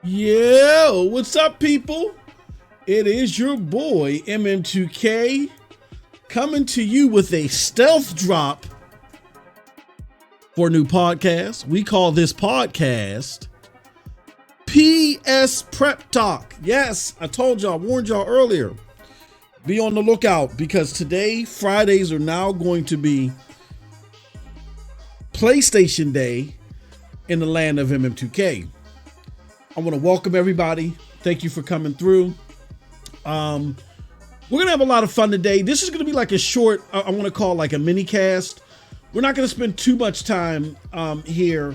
Yeah, what's up, people? It is your boy MM2K coming to you with a stealth drop for a new podcast. We call this podcast PS Prep Talk. Yes, I told y'all, warned y'all earlier. Be on the lookout because today, Fridays are now going to be PlayStation Day in the land of MM2K. I want to welcome everybody. Thank you for coming through. We're going to have a lot of fun today. This is going to be like a short, I want to call like a mini cast. We're not going to spend too much time here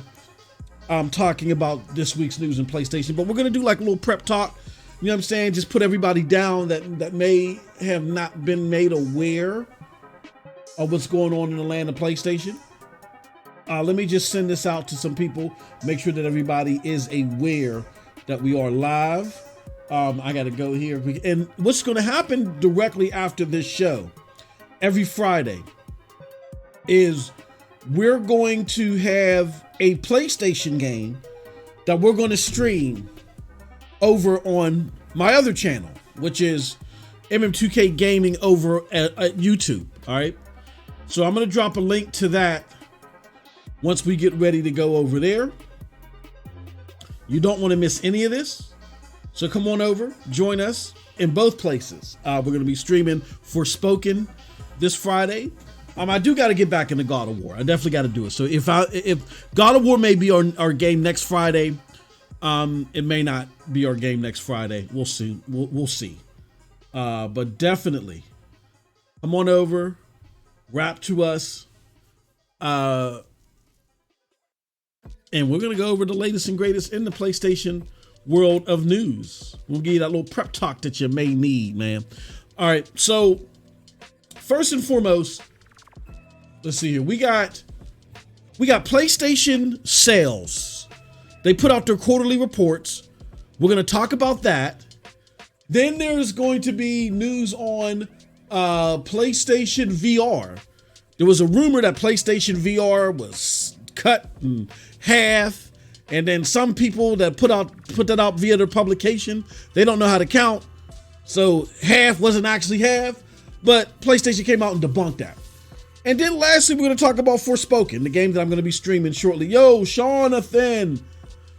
talking about this week's news in PlayStation, but we're going to do like a little prep talk. You know what I'm saying? Just put everybody down that may have not been made aware of what's going on in the land of PlayStation. Let me just send this out to some people. Make sure that everybody is aware that we are live. I got to go here. And what's going to happen directly after this show, every Friday, is we're going to have a PlayStation game that we're going to stream over on my other channel, which is MM2K Gaming over at YouTube. All right. So I'm going to drop a link to that once we get ready to go over there. You don't want to miss any of this. So come on over, join us in both places. We're going to be streaming Forspoken this Friday. I do got to get back into God of War. I definitely got to do it. So if God of War may be our game next Friday, it may not be our game next Friday. We'll see. We'll see. But definitely come on over, rap to us. And we're going to go over the latest and greatest in the PlayStation world of news. We'll give you that little prep talk that you may need, man. All right. So first and foremost, let's see here. We got PlayStation sales. They put out their quarterly reports. We're going to talk about that. Then there's going to be news on PlayStation VR. There was a rumor that PlayStation VR was cut in half, and then some people that put that out via their publication, they don't know how to count, so half wasn't actually half, but PlayStation came out and debunked that. And then lastly, we're going to talk about Forspoken, the game that I'm going to be streaming shortly. Yo, Jonathan,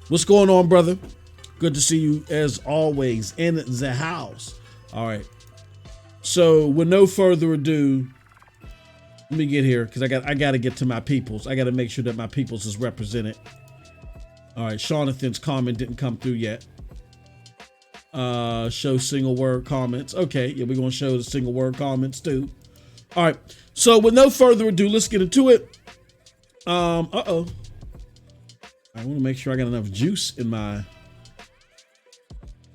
what's going on, brother? Good to see you as always in the house. All right, so with no further ado, let me get here because I got to get to my peoples. I got to make sure that my peoples is represented. All right, Jonathan's comment didn't come through yet. Show single word comments. Okay, yeah, we're going to show the single word comments too. All right, so with no further ado, let's get into it. I want to make sure I got enough juice in my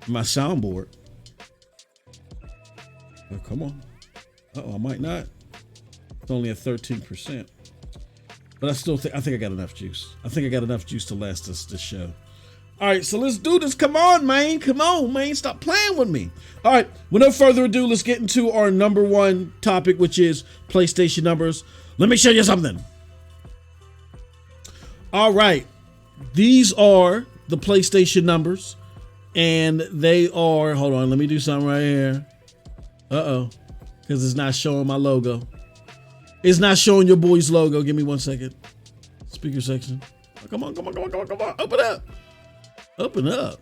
soundboard. Oh, come on. I might not. It's only at 13%, but I think I got enough juice. I think I got enough juice to last us this show. All right, so let's do this. Come on, man. Stop playing with me. All right, with no further ado, let's get into our number one topic, which is PlayStation numbers. Let me show you something. All right, these are the PlayStation numbers, and they are, hold on, let me do something right here. Because it's not showing my logo. It's not showing your boy's logo. Give me 1 second. Speaker section. Oh, come on. Open up.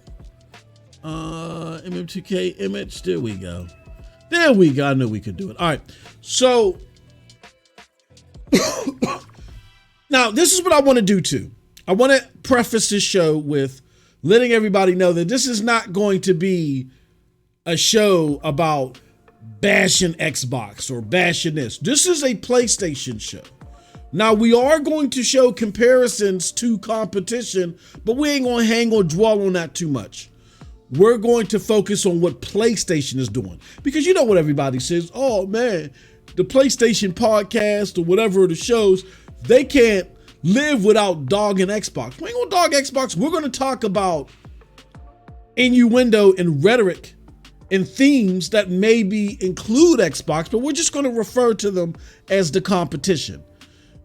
MM2K image. There we go. I knew we could do it. All right. So now this is what I want to do too. I want to preface this show with letting everybody know that this is not going to be a show about bashing Xbox or bashing this. This is a PlayStation show. Now, we are going to show comparisons to competition, but we ain't going to hang or dwell on that too much. We're going to focus on what PlayStation is doing. Because you know what everybody says, oh man, the PlayStation podcast or whatever the shows, they can't live without dogging Xbox. We ain't going to dog Xbox. We're going to talk about innuendo and rhetoric and themes that maybe include Xbox, but we're just going to refer to them as the competition.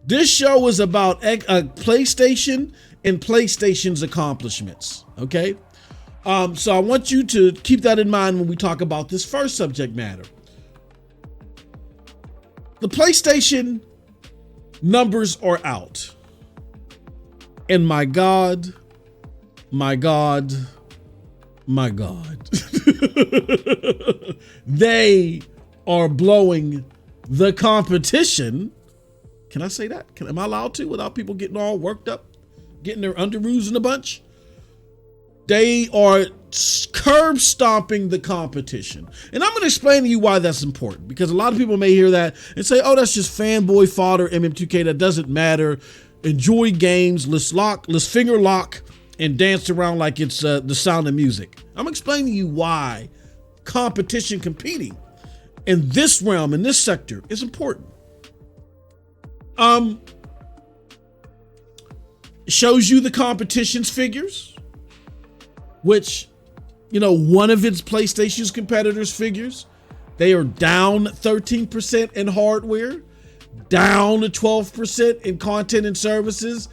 This show is about PlayStation and PlayStation's accomplishments, okay? So I want you to keep that in mind when we talk about this first subject matter. The PlayStation numbers are out. And my God, my God, my God. They are blowing the competition. Can I say that? Am I allowed to without people getting all worked up, getting their underoos in a bunch? They are curb stomping the competition. And I'm going to explain to you why that's important, because a lot of people may hear that and say, oh, that's just fanboy fodder, MM2K, that doesn't matter. Enjoy games, let's finger lock and dance around like it's the Sound of Music. I'm explaining to you why competition, competing in this realm, in this sector, is important. Shows you the competition's figures, which, one of its PlayStation's competitors' figures, they are down 13% in hardware, down 12% in content and services,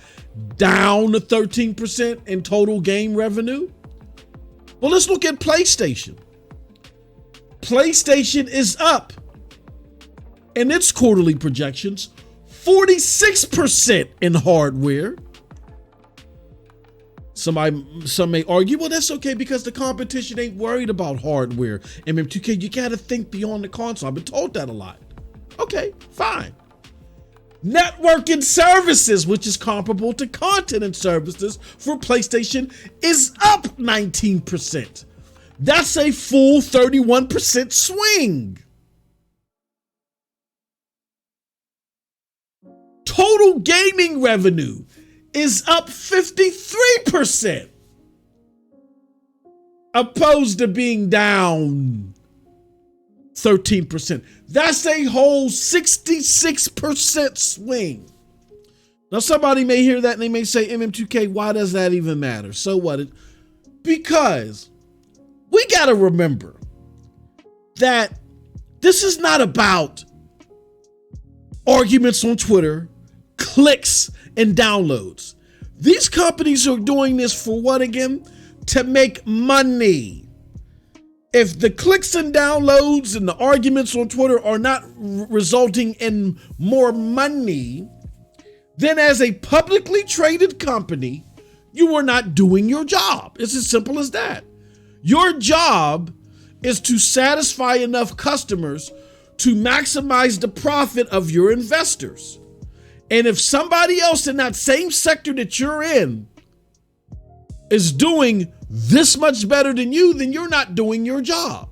down 13% in total game revenue. Well, let's look at PlayStation. PlayStation is up in its quarterly projections 46% in hardware. Some may argue, well, that's okay because the competition ain't worried about hardware. MM2K, you got to think beyond the console. I've been told that a lot. Okay, fine. Network and services, which is comparable to content and services for PlayStation, is up 19%. That's a full 31% swing. Total gaming revenue is up 53%, opposed to being down 13%. That's a whole 66% swing. Now, somebody may hear that and they may say, MM2K, why does that even matter? So what? Because we got to remember that this is not about arguments on Twitter, clicks, and downloads. These companies are doing this for what again? To make money. If the clicks and downloads and the arguments on Twitter are not resulting in more money, then as a publicly traded company, you are not doing your job. It's as simple as that. Your job is to satisfy enough customers to maximize the profit of your investors. And if somebody else in that same sector that you're in is doing this much better than you, then you're not doing your job.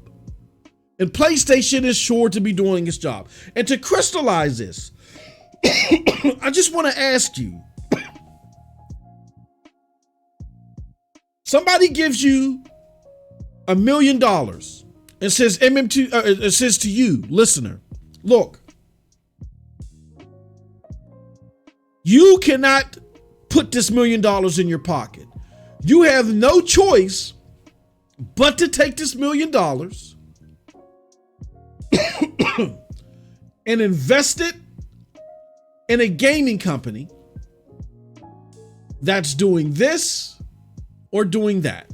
And PlayStation is sure to be doing its job. And to crystallize this, I just want to ask you, somebody gives you $1 million and says it says to you, listener, look, you cannot put this $1 million in your pocket. You have no choice but to take this $1 million and invest it in a gaming company that's doing this or doing that.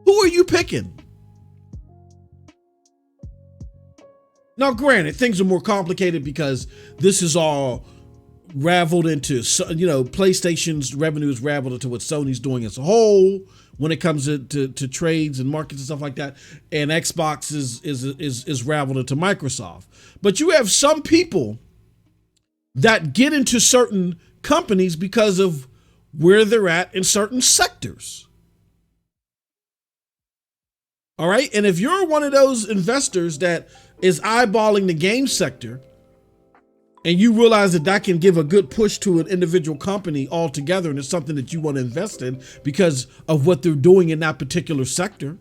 Who are you picking? Now, granted, things are more complicated because this is all raveled into, PlayStation's revenue is raveled into what Sony's doing as a whole when it comes to trades and markets and stuff like that. And Xbox is raveled into Microsoft. But you have some people that get into certain companies because of where they're at in certain sectors. All right. And if you're one of those investors that is eyeballing the game sector, and you realize that can give a good push to an individual company altogether, and it's something that you want to invest in because of what they're doing in that particular sector,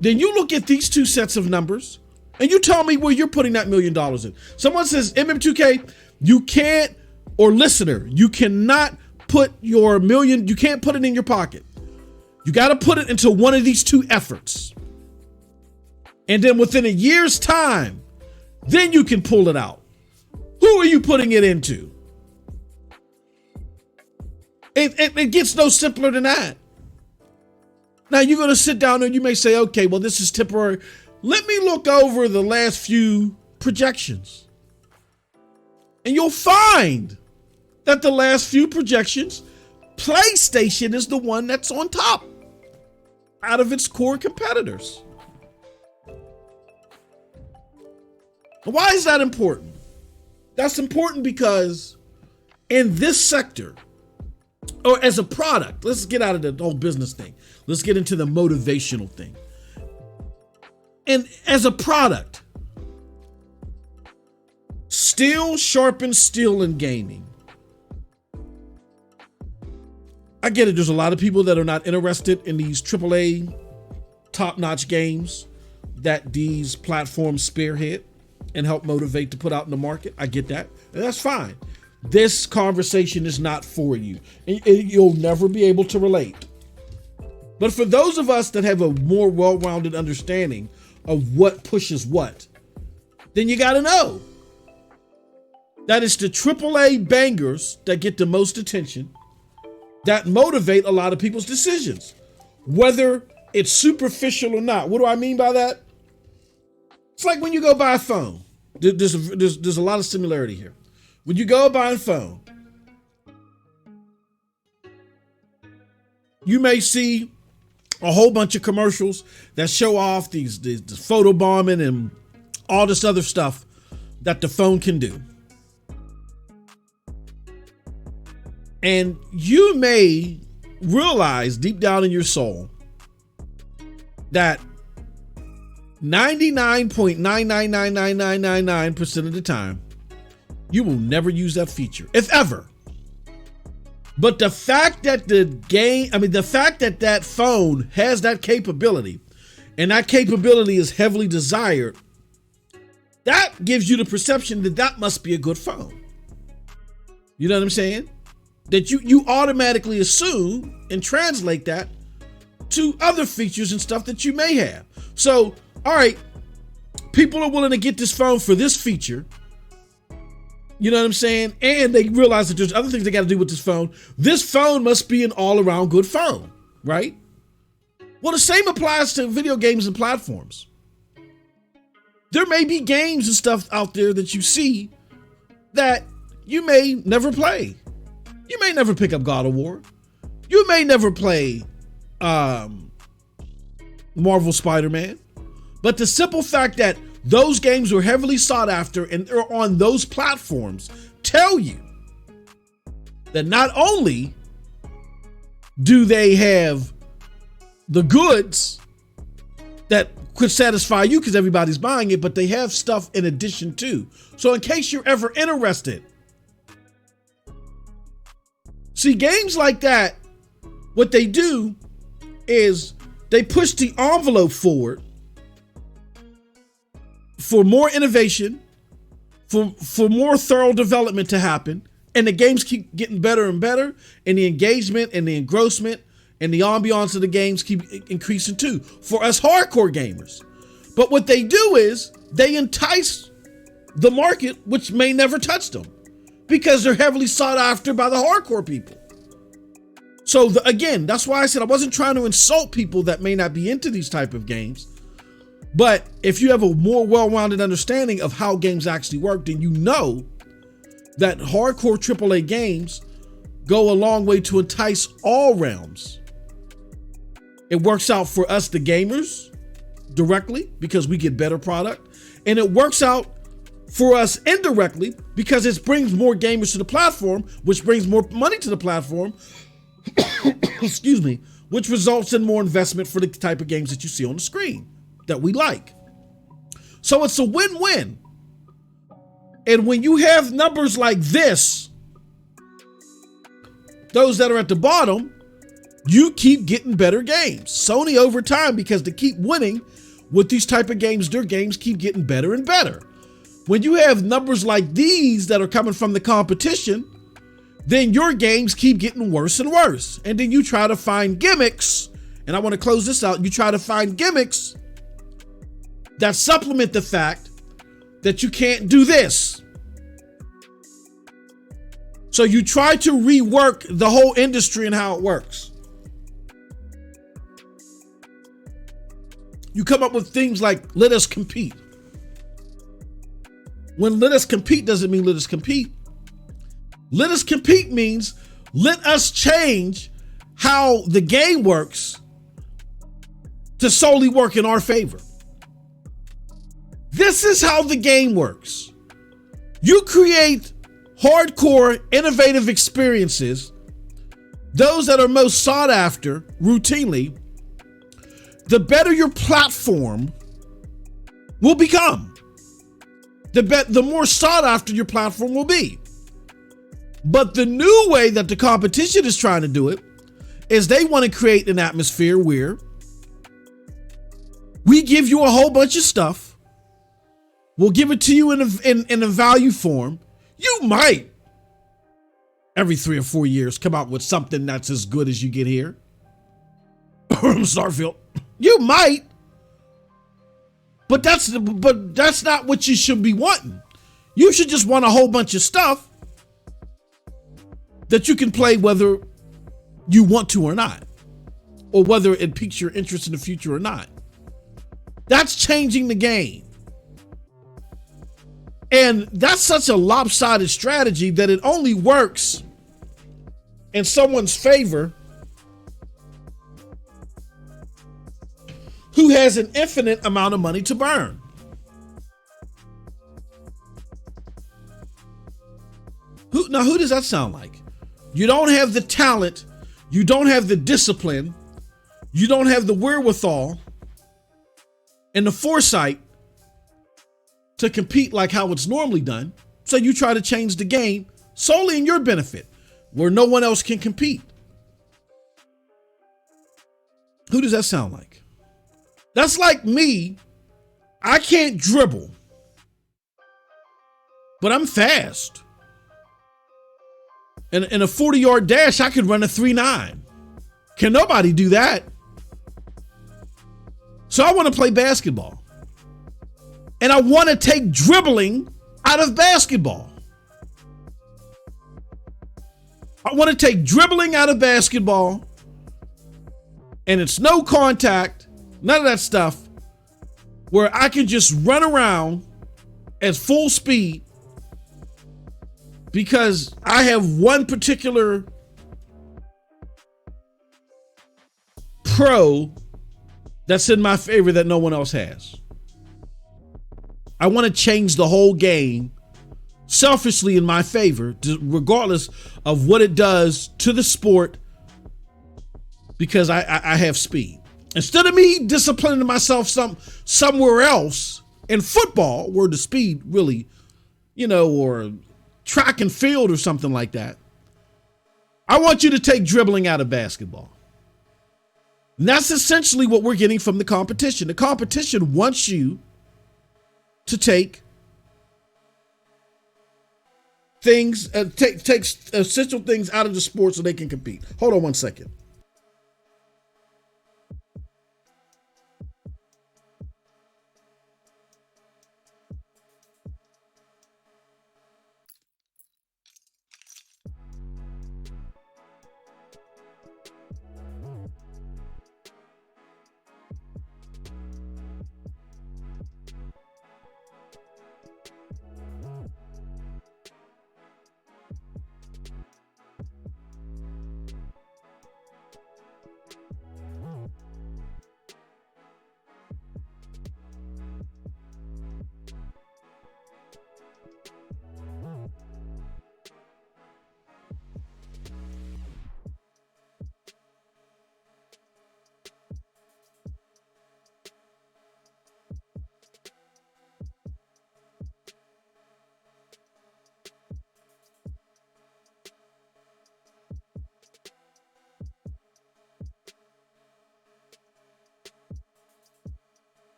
then you look at these two sets of numbers and you tell me where you're putting that $1 million in. Someone says, MM2K, you can't, or listener, you cannot put your million, you can't put it in your pocket. You got to put it into one of these two efforts. And then within a year's time, then you can pull it out. Who are you putting it into? It gets no simpler than that. Now you're going to sit down and you may say, okay, well, this is temporary. Let me look over the last few projections. And you'll find that the last few projections, PlayStation is the one that's on top out of its core competitors. Why is that important? That's important because in this sector, or as a product, let's get out of the whole business thing. Let's get into the motivational thing. And as a product, steel sharpens steel in gaming. I get it. There's a lot of people that are not interested in these AAA top-notch games that these platforms spearhead and help motivate to put out in the market. I get that. And that's fine. This conversation is not for you. You'll never be able to relate. But for those of us that have a more well-rounded understanding of what pushes what, then you got to know that it's the AAA bangers that get the most attention that motivate a lot of people's decisions, whether it's superficial or not. What do I mean by that? It's like when you go buy a phone. There's a lot of similarity here. When you go buy a phone, you may see a whole bunch of commercials that show off these photo bombing and all this other stuff that the phone can do. And you may realize deep down in your soul that 99.9999999% of the time, you will never use that feature, if ever. But the fact that the fact that that phone has that capability, and that capability is heavily desired, that gives you the perception that that must be a good phone. You know what I'm saying? That you automatically assume and translate that to other features and stuff that you may have. So, all right, people are willing to get this phone for this feature. You know what I'm saying? And they realize that there's other things they got to do with this phone. This phone must be an all-around good phone, right? Well, the same applies to video games and platforms. There may be games and stuff out there that you see that you may never play. You may never pick up God of War. You may never play Marvel Spider-Man. But the simple fact that those games were heavily sought after and are on those platforms tell you that not only do they have the goods that could satisfy you because everybody's buying it, but they have stuff in addition to. So in case you're ever interested, see, games like that, what they do is they push the envelope forward for more innovation, for more thorough development to happen, and the games keep getting better and better, and the engagement and the engrossment and the ambiance of the games keep increasing too, for us hardcore gamers. But what they do is they entice the market, which may never touch them, because they're heavily sought after by the hardcore people. So again, that's why I said I wasn't trying to insult people that may not be into these type of games. But if you have a more well-rounded understanding of how games actually work, then you know that hardcore AAA games go a long way to entice all realms. It works out for us, the gamers, directly because we get better product. And it works out for us indirectly because it brings more gamers to the platform, which brings more money to the platform, excuse me, which results in more investment for the type of games that you see on the screen that we like. So it's a win-win. And when you have numbers like this, those that are at the bottom, you keep getting better games. Sony over time, because they keep winning with these type of games, their games keep getting better and better. When you have numbers like these that are coming from the competition, then your games keep getting worse and worse. And then you try to find gimmicks, and I want to close this out. You try to find gimmicks that supplement the fact that you can't do this. So you try to rework the whole industry and how it works. You come up with things like let us compete. When let us compete doesn't mean let us compete. Let us compete means let us change how the game works to solely work in our favor. This is how the game works. You create hardcore, innovative experiences, those that are most sought after routinely, the better your platform will become. The more sought after your platform will be. But the new way that the competition is trying to do it is they want to create an atmosphere where we give you a whole bunch of stuff. We'll give it to you in a value form. You might, every 3 or 4 years, come out with something that's as good as you get here. Starfield. You might. But that's not what you should be wanting. You should just want a whole bunch of stuff that you can play whether you want to or not, or whether it piques your interest in the future or not. That's changing the game. And that's such a lopsided strategy that it only works in someone's favor who has an infinite amount of money to burn. Who does that sound like? You don't have the talent, you don't have the discipline, you don't have the wherewithal and the foresight to compete like how it's normally done. So you try to change the game solely in your benefit, where no one else can compete. Who does that sound like? That's like me. I can't dribble, but I'm fast. In a 40-yard dash, I could run a 3.9. Can nobody do that? So I want to play basketball. And I want to take dribbling out of basketball. I want to take dribbling out of basketball. And it's no contact, none of that stuff, where I can just run around at full speed because I have one particular pro that's in my favor that no one else has. I want to change the whole game selfishly in my favor, regardless of what it does to the sport, because I have speed. Instead of me disciplining myself somewhere else in football, where the speed really, or track and field or something like that, I want you to take dribbling out of basketball. And that's essentially what we're getting from the competition. The competition wants you to take things, take essential things out of the sport so they can compete. Hold on one second.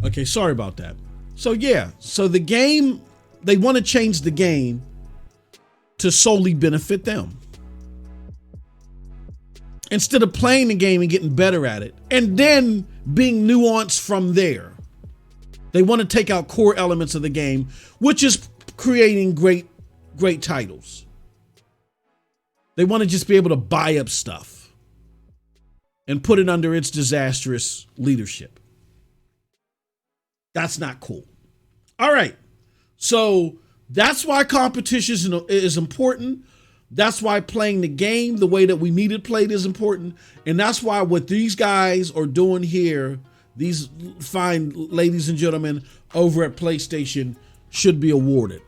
Okay, sorry about that. So yeah, so the game, they want to change the game to solely benefit them. Instead of playing the game and getting better at it, and then being nuanced from there. They want to take out core elements of the game, which is creating great titles. They want to just be able to buy up stuff and put it under its disastrous leadership. That's not cool. All right. So that's why competition is important. That's why playing the game the way that we need it played is important. And that's why what these guys are doing here, these fine ladies and gentlemen over at PlayStation, should be awarded.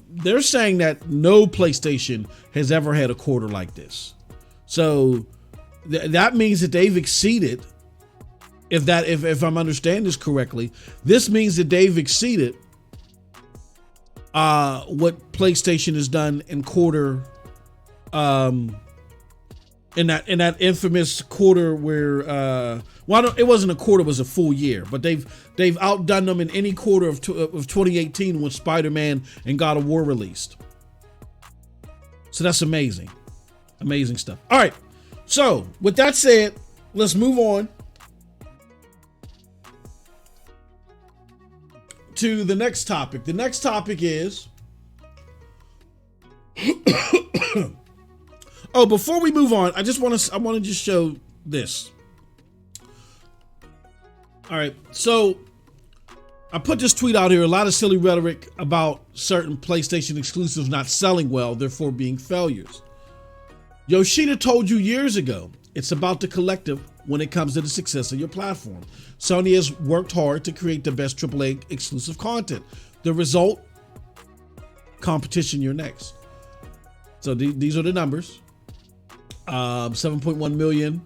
They're saying that no PlayStation has ever had a quarter like this. So that means that they've exceeded, if I'm understanding this correctly, this means that they've exceeded what PlayStation has done in quarter, in that infamous quarter where it wasn't a quarter, it was a full year, but they've outdone them in any quarter of 2018 when Spider-Man and God of War released. So that's amazing stuff. All right, so with that said, let's move on to the next topic. The next topic is oh, before we move on, I want to just show this. All right, so I put this tweet out here. A lot of silly rhetoric about certain PlayStation exclusives not selling well, therefore being failures. Yoshida told you years ago, it's about the collective when it comes to the success of your platform. Sony has worked hard to create the best AAA exclusive content. The result, competition, you're next. So these are the numbers. 7.1 million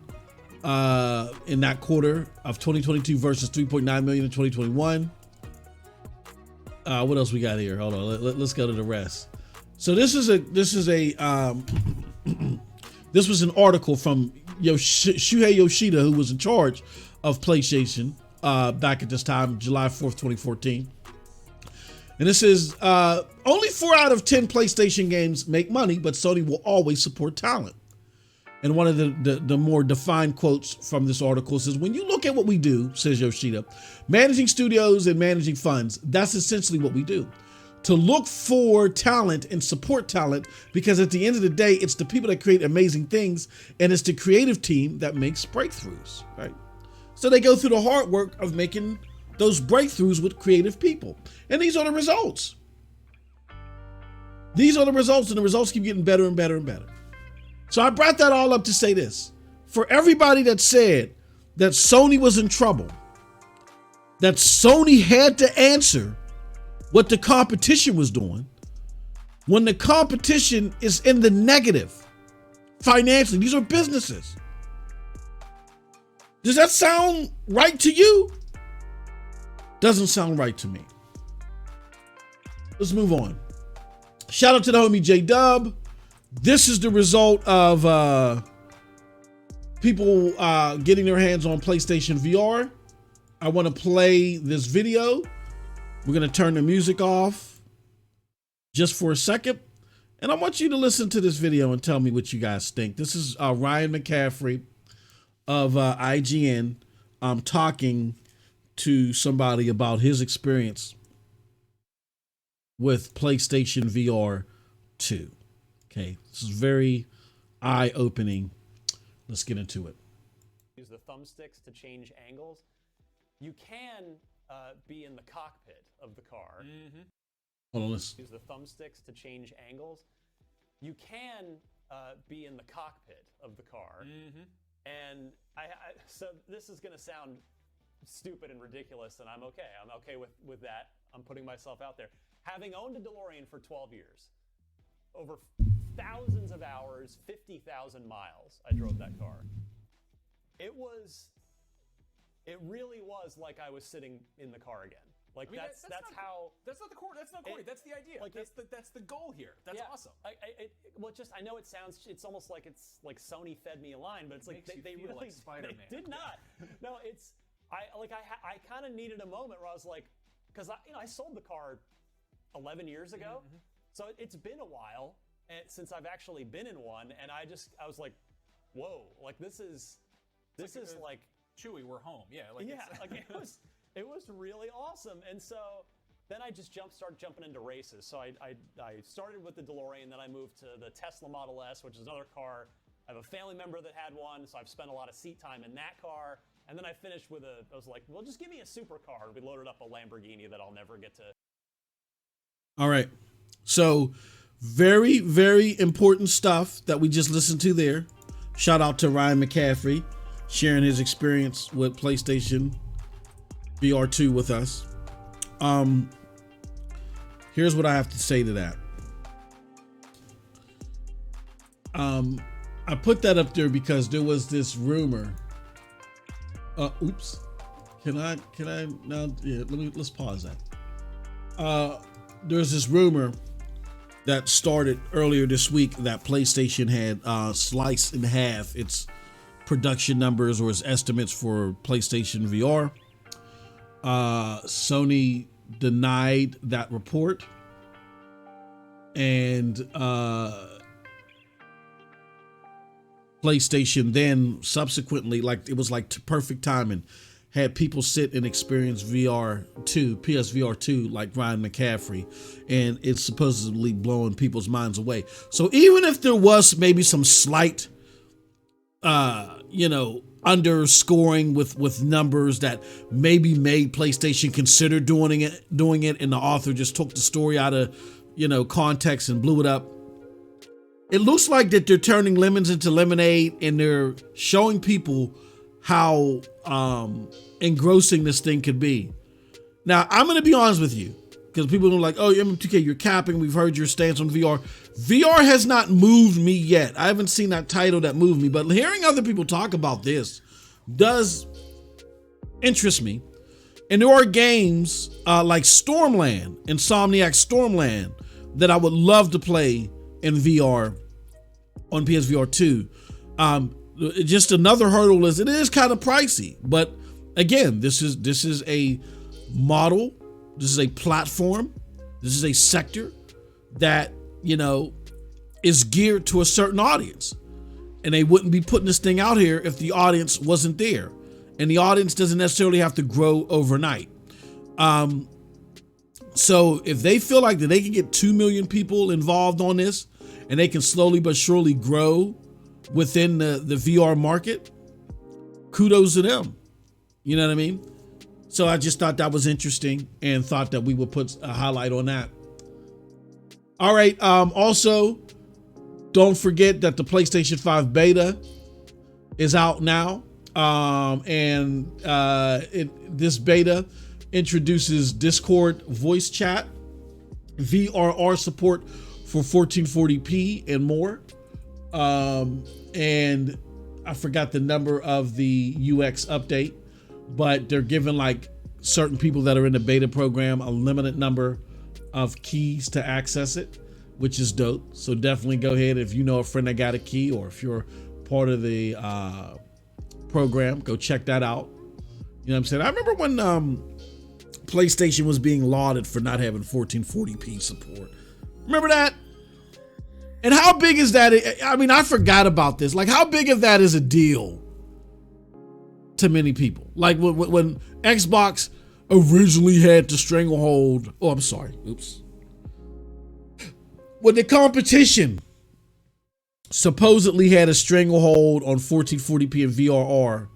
in that quarter of 2022 versus 3.9 million in 2021. What else we got here? Hold on, let's go to the rest. So this was an article from Shuhei Yoshida, who was in charge of PlayStation back at this time, July 4th, 2014. And this is only 4 out of 10 PlayStation games make money, but Sony will always support talent. And one of the more defined quotes from this article says, when you look at what we do, says Yoshida, managing studios and managing funds, that's essentially what we do. To look for talent and support talent, because at the end of the day, it's the people that create amazing things, and it's the creative team that makes breakthroughs, right? So they go through the hard work of making those breakthroughs with creative people. And these are the results. These are the results, and the results keep getting better and better and better. So I brought that all up to say this. For everybody that said that Sony was in trouble, that Sony had to answer what the competition was doing, when the competition is in the negative financially, these are businesses. Does that sound right to you? Doesn't sound right to me. Let's move on. Shout out to the homie J-Dub. This is the result of people getting their hands on PlayStation VR. I want to play this video. We're going to turn the music off just for a second. And I want you to listen to this video and tell me what you guys think. This is Ryan McCaffrey of IGN talking to somebody about his experience with PlayStation VR 2. Okay, this is very eye-opening. Let's get into it. Use the thumbsticks to change angles. You can be in the cockpit of the car. Mm-hmm. Hold on, listen. Use the thumbsticks to change angles. You can be in the cockpit of the car. Mm-hmm. And so this is going to sound stupid and ridiculous, and I'm okay. I'm okay with that. I'm putting myself out there. Having owned a DeLorean for 12 years, over thousands of hours, 50,000 miles, I drove that car. It really was like I was sitting in the car again. Like, I mean, that's not the core. That's not corny. That's the idea. Like that's the goal here. That's awesome. I know it sounds. It's almost like it's like Sony fed me a line, but it's like they really like Spider-Man. They did not. No, it's I kind of needed a moment where I was like, because I sold the car 11 years ago, so it's been a while since I've actually been in one, and I was like, whoa, like this is like Chewy, we're home. Yeah, like it was really awesome. And so then I just started jumping into races. So I started with the DeLorean, then I moved to the Tesla Model S, which is another car. I have a family member that had one, so I've spent a lot of seat time in that car. And then I finished with I was like, well, just give me a supercar. We loaded up a Lamborghini that I'll never get to. All right. So very, very important stuff that we just listened to there. Shout out to Ryan McCaffrey sharing his experience with PlayStation VR 2 with us. Here's what I have to say to that. I put that up there because there was this rumor. Oops. Can I now? Yeah, let's pause that. There's this rumor that started earlier this week that PlayStation had sliced in half its production numbers or its estimates for PlayStation VR. Sony denied that report, and PlayStation then subsequently, like it was like perfect timing, had people sit and experience PSVR 2 like Ryan McCaffrey, and it's supposedly blowing people's minds away. So even if there was maybe some slight underscoring with numbers that maybe made PlayStation consider doing it, and the author just took the story out of context and blew it up. It looks like that they're turning lemons into lemonade, and they're showing people how engrossing this thing could be. Now, I'm going to be honest with you, because people are like, oh, M2K, you're capping. We've heard your stance on VR. VR has not moved me yet. I haven't seen that title that moved me, but hearing other people talk about this does interest me. And there are games like Stormland, Insomniac Stormland, that I would love to play in VR on PSVR 2. Just another hurdle is it is kind of pricey, but again, this is a model, this is a platform, this is a sector that is geared to a certain audience, and they wouldn't be putting this thing out here if the audience wasn't there, and the audience doesn't necessarily have to grow overnight. So if they feel like that they can get 2 million people involved on this, and they can slowly but surely grow within the VR market, kudos to them. You know what I mean? So I just thought that was interesting and thought that we would put a highlight on that. All right. Also, don't forget that the PlayStation 5 beta is out now. This beta introduces Discord voice chat, VRR support for 1440p and more. And I forgot the number of the UX update, but they're giving like certain people that are in the beta program a limited number of keys to access it, which is dope. So definitely go ahead if you know a friend that got a key, or if you're part of the program, go check that out. You know what I'm saying? I remember when PlayStation was being lauded for not having 1440p support. Remember that? And how big is that? I mean, I forgot about this. Like, how big of that is a deal to many people? Like when Xbox originally had the stranglehold. Oh, I'm sorry. Oops. When the competition supposedly had a stranglehold on 1440p and VRR,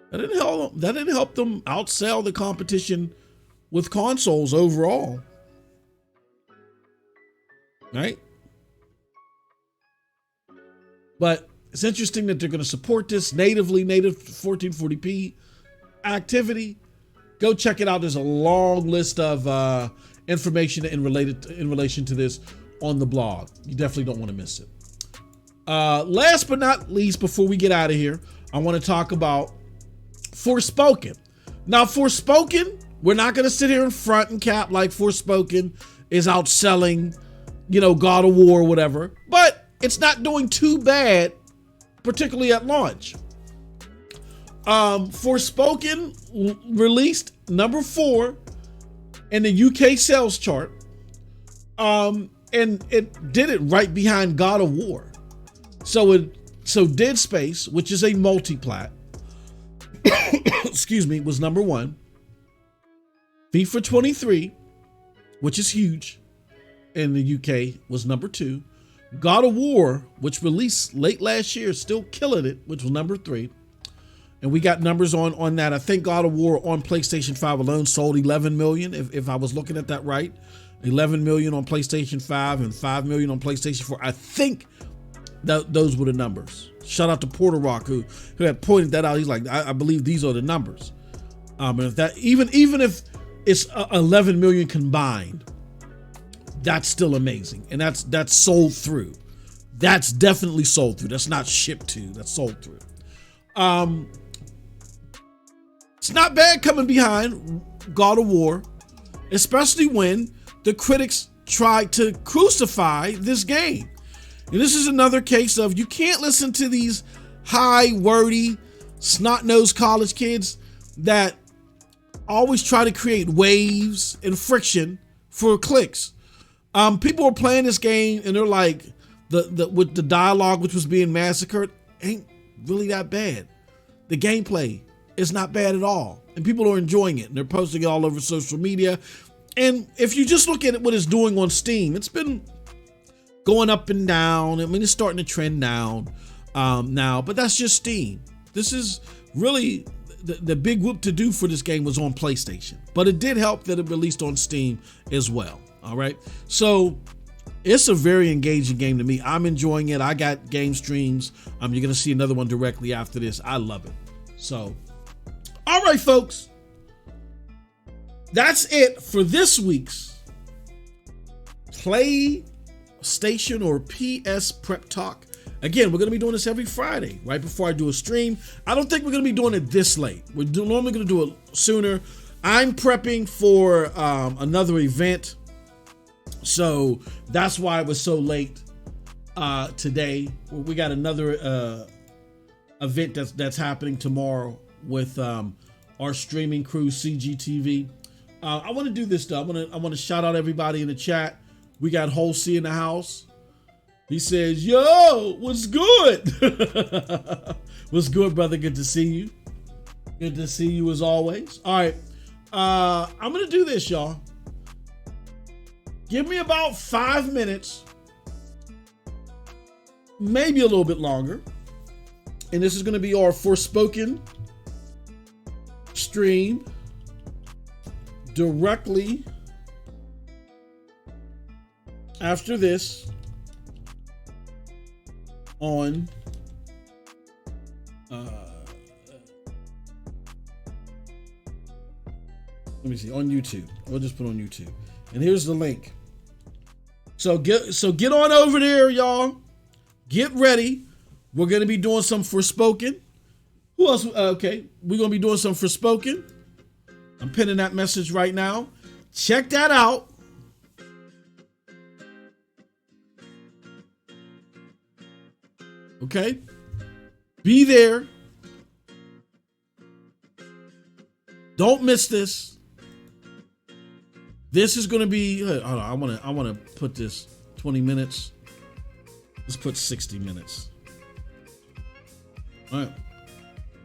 that didn't help them outsell the competition with consoles overall. Right? But it's interesting that they're going to support this native 1440p activity. Go check it out. There's a long list of information in relation to this on the blog. You definitely don't want to miss it. Last but not least, before we get out of here, I want to talk about Forspoken. Now, Forspoken, we're not going to sit here in front and cap like Forspoken is outselling, God of War or whatever, but it's not doing too bad, particularly at launch. Forspoken released number 4 in the UK sales chart. And it did it right behind God of War. So Dead Space, which is a multi-plat, excuse me, was number 1. FIFA 23, which is huge in the UK, was number 2. God of War, which released late last year, still killing it, which was number 3. And we got numbers on that. I think God of War on PlayStation 5 alone sold 11 million, if I was looking at that right. 11 million on PlayStation 5 and 5 million on PlayStation 4. I think those were the numbers. Shout out to Porter Rock who had pointed that out. He's like, I believe these are the numbers. And if that even if it's 11 million combined, that's still amazing. And that's sold through. That's definitely sold through. That's not shipped to. That's sold through. It's not bad coming behind God of War, especially when the critics tried to crucify this game. And this is another case of you can't listen to these high, wordy, snot-nosed college kids that always try to create waves and friction for clicks. People are playing this game and they're like, with the dialogue which was being massacred ain't really that bad. The gameplay is not bad at all. And people are enjoying it and they're posting it all over social media. And if you just look at what it's doing on Steam, it's been going up and down. I mean, it's starting to trend down now, but that's just Steam. This is really the big whoop to do for this game was on PlayStation, but it did help that it released on Steam as well. All right. So it's a very engaging game to me. I'm enjoying it. I got game streams. You're going to see another one directly after this. I love it. So, all right, folks. That's it for this week's PlayStation or PS Prep Talk. Again, we're going to be doing this every Friday, right before I do a stream. I don't think we're going to be doing it this late. We're normally going to do it sooner. I'm prepping for another event, so that's why it was so late today. We got another event that's happening tomorrow with our streaming crew, CGTV. I want to do this though. I want to shout out everybody in the chat. We got Holsey in the house. He says, "Yo, what's good?" What's good, brother? Good to see you. Good to see you as always. All right, I'm gonna do this, y'all. Give me about 5 minutes, maybe a little bit longer, and this is gonna be our Forspoken stream. Directly after this on let me see, on YouTube. We'll just put on YouTube. And here's the link. So get on over there, y'all. Get ready. We're gonna be doing some Forspoken. Who else? Okay, we're gonna be doing some Forspoken. I'm pinning that message right now. Check that out. Okay. Be there. Don't miss this. This is going to be, hold on, I want to put this 20 minutes. Let's put 60 minutes. All right.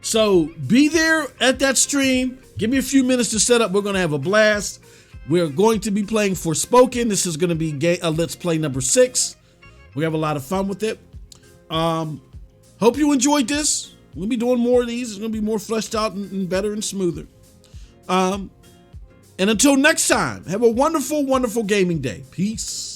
So be there at that stream. Give me a few minutes to set up. We're going to have a blast. We're going to be playing Forspoken. This is going to be Let's Play number 6. We have a lot of fun with it. Hope you enjoyed this. We'll be doing more of these. It's going to be more fleshed out and better and smoother. And until next time, have a wonderful, wonderful gaming day. Peace.